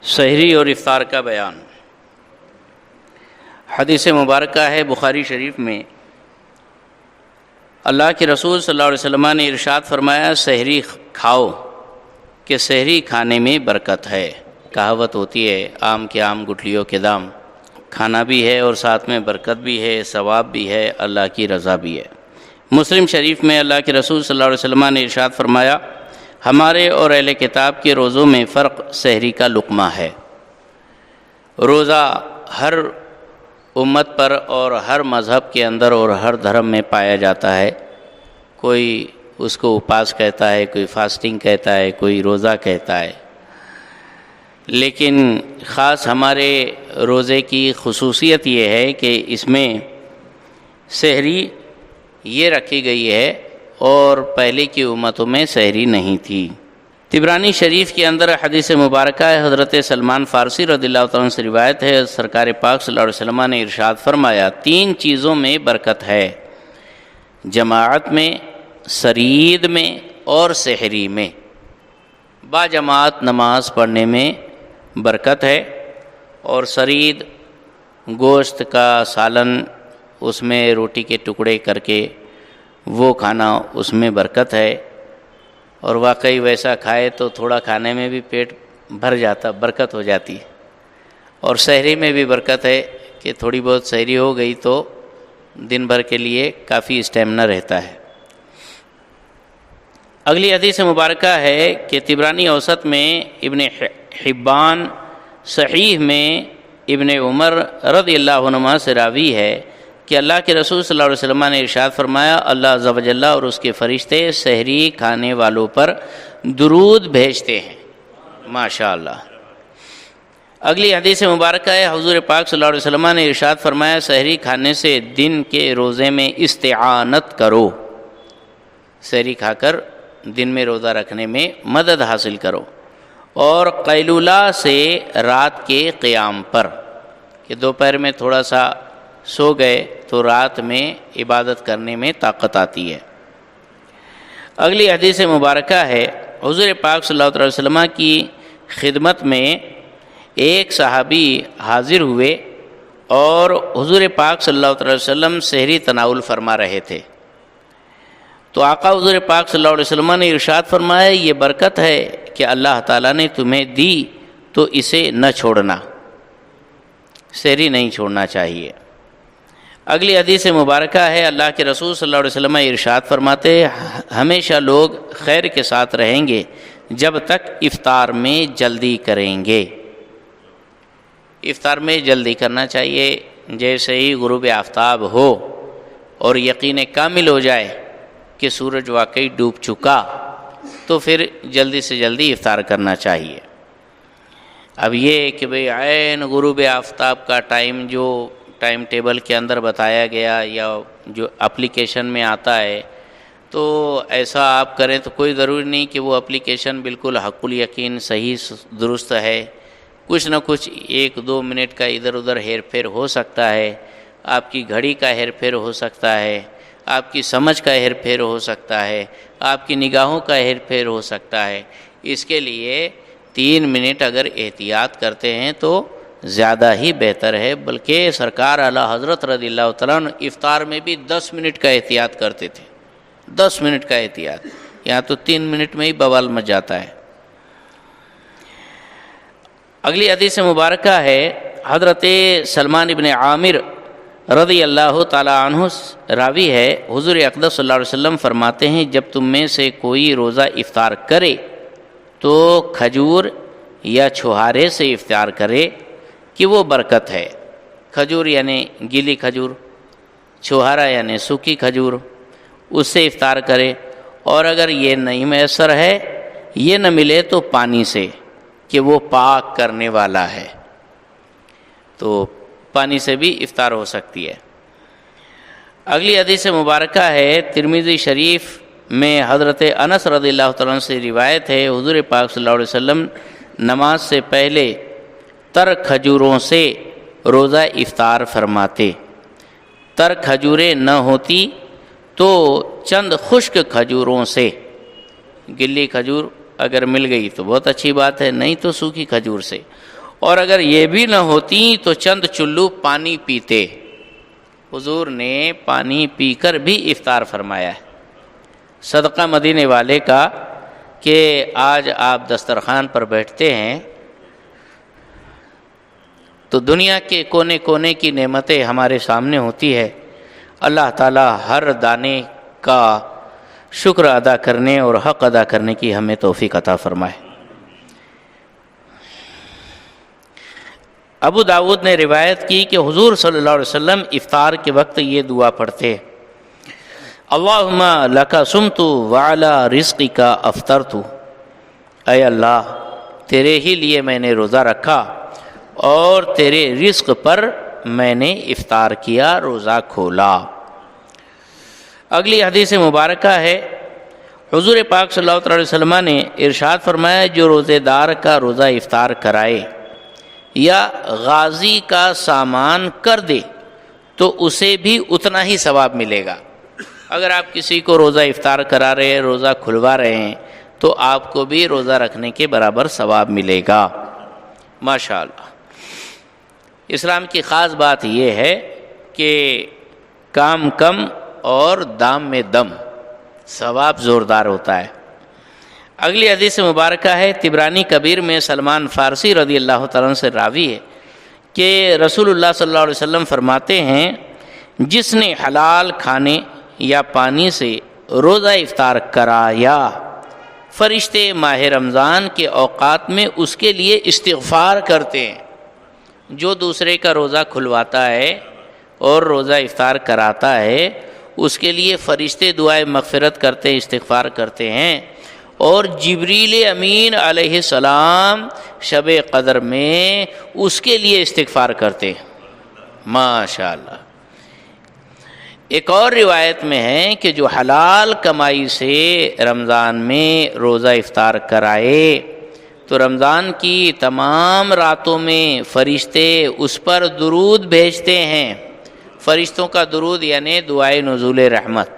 سحری اور افطار کا بیان۔ حدیث مبارکہ ہے بخاری شریف میں، اللہ کے رسول صلی اللہ علیہ وسلم نے ارشاد فرمایا سحری کھاؤ کہ سحری کھانے میں برکت ہے۔ کہاوت ہوتی ہے آم کے آم گٹھلیوں کے دام، کھانا بھی ہے اور ساتھ میں برکت بھی ہے، ثواب بھی ہے، اللہ کی رضا بھی ہے۔ مسلم شریف میں اللہ کے رسول صلی اللہ علیہ وسلم نے ارشاد فرمایا ہمارے اور اہل کتاب کے روزوں میں فرق سحری کا لقمہ ہے۔ روزہ ہر امت پر اور ہر مذہب کے اندر اور ہر دھرم میں پایا جاتا ہے، کوئی اس کو اپاس کہتا ہے، کوئی فاسٹنگ کہتا ہے، کوئی روزہ کہتا ہے، لیکن خاص ہمارے روزے کی خصوصیت یہ ہے کہ اس میں سحری یہ رکھی گئی ہے اور پہلے کی امتوں میں سحری نہیں تھی۔ طبرانی شریف کے اندر حدیث مبارکہ ہے، حضرت سلمان فارسی رضی اللہ تعالیٰ عنہ سے روایت ہے، سرکار پاک صلی اللہ علیہ وسلم نے ارشاد فرمایا تین چیزوں میں برکت ہے، جماعت میں، سرید میں اور سحری میں۔ با جماعت نماز پڑھنے میں برکت ہے، اور سرید گوشت کا سالن، اس میں روٹی کے ٹکڑے کر کے وہ کھانا، اس میں برکت ہے، اور واقعی ویسا کھائے تو تھوڑا کھانے میں بھی پیٹ بھر جاتا، برکت ہو جاتی ہے۔ اور سحری میں بھی برکت ہے کہ تھوڑی بہت سحری ہو گئی تو دن بھر کے لیے کافی اسٹیمنا رہتا ہے۔ اگلی حدیث مبارکہ ہے کہ طبرانی اوسط میں، ابن حبان صحیح میں ابن عمر رضی اللہ عنہما سے راوی ہے کہ اللہ کے رسول صلی اللہ علیہ وسلم نے ارشاد فرمایا اللہ عز و جل اور اس کے فرشتے سحری کھانے والوں پر درود بھیجتے ہیں۔ ماشاءاللہ۔ اگلی حدیث مبارکہ ہے حضور پاک صلی اللہ علیہ وسلم نے ارشاد فرمایا سحری کھانے سے دن کے روزے میں استعانت کرو، سحری کھا کر دن میں روزہ رکھنے میں مدد حاصل کرو، اور قیلولہ سے رات کے قیام پر، کہ دوپہر میں تھوڑا سا سو گئے تو رات میں عبادت کرنے میں طاقت آتی ہے۔ اگلی حدیث مبارکہ ہے حضور پاک صلی اللہ علیہ وسلم کی خدمت میں ایک صحابی حاضر ہوئے اور حضور پاک صلی اللہ علیہ وسلم سحری تناول فرما رہے تھے، تو آقا حضور پاک صلی اللہ علیہ وسلم نے ارشاد فرمایا یہ برکت ہے کہ اللہ تعالیٰ نے تمہیں دی تو اسے نہ چھوڑنا، سحری نہیں چھوڑنا چاہیے۔ اگلی حدیث مبارکہ ہے اللہ کے رسول صلی اللہ علیہ وسلم ارشاد فرماتے ہمیشہ لوگ خیر کے ساتھ رہیں گے جب تک افطار میں جلدی کریں گے۔ افطار میں جلدی کرنا چاہیے، جیسے ہی غروب آفتاب ہو اور یقین کامل ہو جائے کہ سورج واقعی ڈوب چکا تو پھر جلدی سے جلدی افطار کرنا چاہیے۔ اب یہ کہ بھئی عین غروب آفتاب کا ٹائم جو ٹائم ٹیبل کے اندر بتایا گیا یا جو اپلیکیشن میں آتا ہے تو ایسا آپ کریں تو کوئی ضروری نہیں کہ وہ اپلیکیشن بالکل حق الیقین صحیح درست ہے، کچھ نہ کچھ 1-2 منٹ کا ادھر ادھر ہیر پھیر ہو سکتا ہے، آپ کی گھڑی کا ہیر پھیر ہو سکتا ہے، آپ کی سمجھ کا ہیر پھیر ہو سکتا ہے، آپ کی نگاہوں کا ہیر پھیر ہو سکتا ہے۔ اس کے لیے 3 منٹ اگر احتیاط کرتے ہیں تو زیادہ ہی بہتر ہے، بلکہ سرکار اعلی حضرت رضی اللہ تعالیٰ عنہ افطار میں بھی 10 منٹ کا احتیاط کرتے تھے، 10 منٹ کا احتیاط، یہاں تو 3 منٹ میں ہی بوال مچ جاتا ہے۔ اگلی حدیث مبارکہ ہے حضرت سلمان ابن عامر رضی اللہ تعالیٰ عنہ راوی ہے، حضور اقدس صلی اللہ علیہ وسلم فرماتے ہیں جب تم میں سے کوئی روزہ افطار کرے تو کھجور یا چھہارے سے افطار کرے کہ وہ برکت ہے۔ کھجور یعنی گیلی کھجور، چھہارا یعنی سوکھی کھجور، اس سے افطار کرے، اور اگر یہ نہیں میسر ہے، یہ نہ ملے تو پانی سے، کہ وہ پاک کرنے والا ہے، تو پانی سے بھی افطار ہو سکتی ہے۔ اگلی حدیث مبارکہ ہے ترمذی شریف میں حضرت انس رضی اللہ تعالیٰ عنہ سے روایت ہے حضور پاک صلی اللہ علیہ وسلم نماز سے پہلے تر کھجوروں سے روزہ افطار فرماتے، تر کھجوریں نہ ہوتی تو چند خشک کھجوروں سے، گلی کھجور اگر مل گئی تو بہت اچھی بات ہے، نہیں تو سوکھی کھجور سے، اور اگر یہ بھی نہ ہوتی تو چند چلو پانی پیتے۔ حضور نے پانی پی کر بھی افطار فرمایا ہے۔ صدقہ مدینے والے کا کہ آج آپ دسترخوان پر بیٹھتے ہیں تو دنیا کے کونے کونے کی نعمتیں ہمارے سامنے ہوتی ہے۔ اللہ تعالی ہر دانے کا شکر ادا کرنے اور حق ادا کرنے کی ہمیں توفیق عطا فرمائے۔ ابو داود نے روایت کی کہ حضور صلی اللہ علیہ وسلم افطار کے وقت یہ دعا پڑھتے: اللہم لک صمت وعلی رزقک افطرت، اے اللہ تیرے ہی لیے میں نے روزہ رکھا اور تیرے رزق پر میں نے افطار کیا، روزہ کھولا۔ اگلی حدیث مبارکہ ہے، حضور پاک صلی اللہ علیہ وسلم نے ارشاد فرمایا: جو روزے دار کا روزہ افطار کرائے یا غازی کا سامان کر دے تو اسے بھی اتنا ہی ثواب ملے گا۔ اگر آپ کسی کو روزہ افطار کرا رہے ہیں، روزہ کھلوا رہے ہیں، تو آپ کو بھی روزہ رکھنے کے برابر ثواب ملے گا۔ ماشاءاللہ، اسلام کی خاص بات یہ ہے کہ کام کم اور دام میں دم، ثواب زوردار ہوتا ہے۔ اگلی حدیث مبارکہ ہے، طبرانی کبیر میں سلمان فارسی رضی اللہ تعالیٰ عنہ سے راوی ہے کہ رسول اللہ صلی اللہ علیہ وسلم فرماتے ہیں: جس نے حلال کھانے یا پانی سے روزہ افطار کرایا، فرشتے ماہ رمضان کے اوقات میں اس کے لیے استغفار کرتے ہیں۔ جو دوسرے کا روزہ کھلواتا ہے اور روزہ افطار کراتا ہے، اس کے لیے فرشتے دعائے مغفرت کرتے، استغفار کرتے ہیں، اور جبریل امین علیہ السلام شب قدر میں اس کے لیے استغفار کرتے ہیں۔ ماشاءاللہ۔ ایک اور روایت میں ہے کہ جو حلال کمائی سے رمضان میں روزہ افطار کرائے تو رمضان کی تمام راتوں میں فرشتے اس پر درود بھیجتے ہیں۔ فرشتوں کا درود یعنی دعائے نزول رحمت،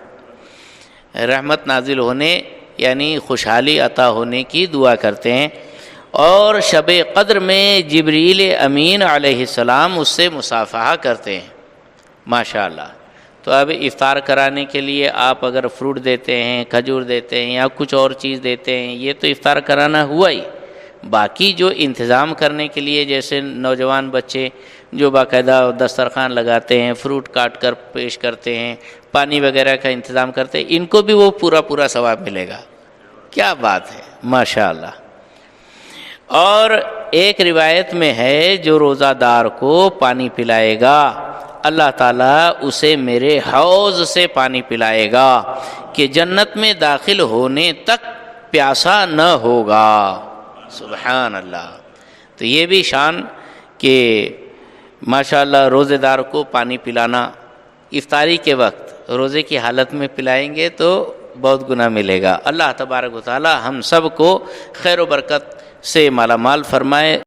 رحمت نازل ہونے یعنی خوشحالی عطا ہونے کی دعا کرتے ہیں، اور شب قدر میں جبریل امین علیہ السلام اس سے مصافحہ کرتے ہیں۔ ماشاءاللہ۔ تو اب افطار کرانے کے لیے آپ اگر فروٹ دیتے ہیں، کھجور دیتے ہیں یا کچھ اور چیز دیتے ہیں، یہ تو افطار کرانا ہوا ہی۔ باقی جو انتظام کرنے کے لیے جیسے نوجوان بچے جو باقاعدہ دسترخوان لگاتے ہیں، فروٹ کاٹ کر پیش کرتے ہیں، پانی وغیرہ کا انتظام کرتے ہیں، ان کو بھی وہ پورا ثواب ملے گا۔ کیا بات ہے، ماشاءاللہ۔ اور ایک روایت میں ہے جو روزہ دار کو پانی پلائے گا، اللہ تعالیٰ اسے میرے حوض سے پانی پلائے گا کہ جنت میں داخل ہونے تک پیاسا نہ ہوگا۔ سبحان اللہ۔ تو یہ بھی شان کہ ماشاءاللہ روزے دار کو پانی پلانا، افطاری کے وقت روزے کی حالت میں پلائیں گے تو بہت گناہ ملے گا۔ اللہ تبارک و تعالی ہم سب کو خیر و برکت سے مالا مال فرمائے۔